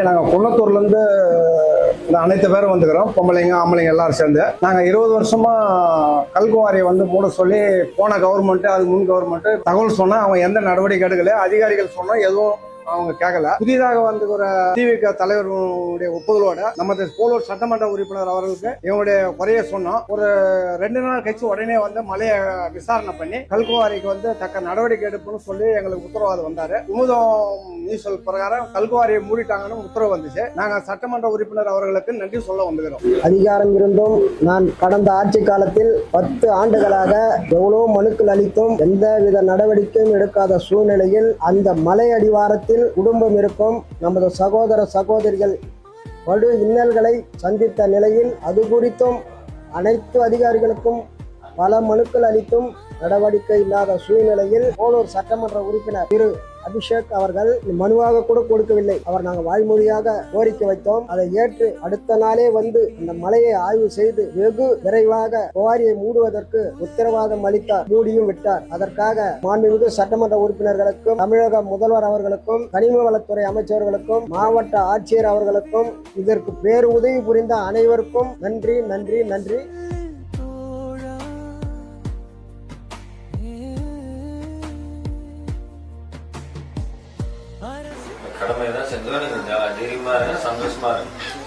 நாங்கள் குன்னத்தூர்லேருந்து அனைத்து பேரும் வந்துக்கிறோம். பொம்பளைங்க ஆம்பளைங்க எல்லாரும் சேர்ந்து நாங்கள் 20 வருஷமா கல்குவாரியை மூட சொல்லி போன கவர்மெண்ட் அது முன் கவர்மெண்ட் தகவல் சொன்னா அவங்க எந்த நடவடிக்கை எடுக்கல. அதிகாரிகள் சொன்னா எதுவும் அவங்க கேட்கல. புதிதாக ஒரு திமுக தலைவருடைய ஒப்புதலோட நமது போலூர் சட்டமன்ற உறுப்பினர் அவர்களுக்கு இவங்களுடைய குறைய சொன்னோம். ஒரு 2 நாள் கழிச்சு உடனே மலையை விசாரணை பண்ணி கல்குவாரிக்கு தக்க நடவடிக்கை எடுப்புன்னு சொல்லி எங்களுக்கு உத்தரவாதம் வந்தாரு. குமுதம் நியூஸ் பிரகாரம் கல்குவாரியை மூடிட்டாங்கன்னு உத்தரவு வந்துச்சு. நாங்க சட்டமன்ற உறுப்பினர் அவர்களுக்கு நன்றி சொல்ல வந்துக்கிறோம். அதிகாரம் இருந்தும் நான் கடந்த ஆட்சி காலத்தில் 10 ஆண்டுகளாக எவ்வளவு மனுக்கள் அளித்தும் எந்தவித நடவடிக்கையும் எடுக்காத சூழ்நிலையில் அந்த மலை அடிவாரத்தில் குடும்பம் இருக்கும் நமது சகோதர சகோதரிகள் படு இன்னல்களை சந்தித்த நிலையில் அது குறித்தும் அனைத்து அதிகாரிகளுக்கும் பல மனுக்கள் அளித்தும் நடவடிக்கை இல்லாத சூழ்நிலையில் போலூர் சட்டமன்ற உறுப்பினர் திரு அபிஷேக் அவர்கள் மனுவாக கூட கொடுக்கவில்லை. அவர் நாங்கள் வாய்மொழியாக கோரிக்கை வைத்தோம். அதை ஏற்று அடுத்த நாளே அந்த மலையை ஆய்வு செய்து வெகு விரைவாக குவாரியை மூடுவதற்கு உத்தரவாதம் அளித்தார். மூடியும் விட்டார். அதற்காக மாண்புமிகு சட்டமன்ற உறுப்பினர்களுக்கும் தமிழக முதல்வர் அவர்களுக்கும் கனிம வளத்துறை அமைச்சர்களுக்கும் மாவட்ட ஆட்சியர் அவர்களுக்கும் இதற்கு பேரு உதவி புரிந்த அனைவருக்கும் நன்றி நன்றி நன்றி. கடமை தான் செஞ்சோம். நீங்க தைரியமா இருங்க, சந்தோஷமா இருங்க.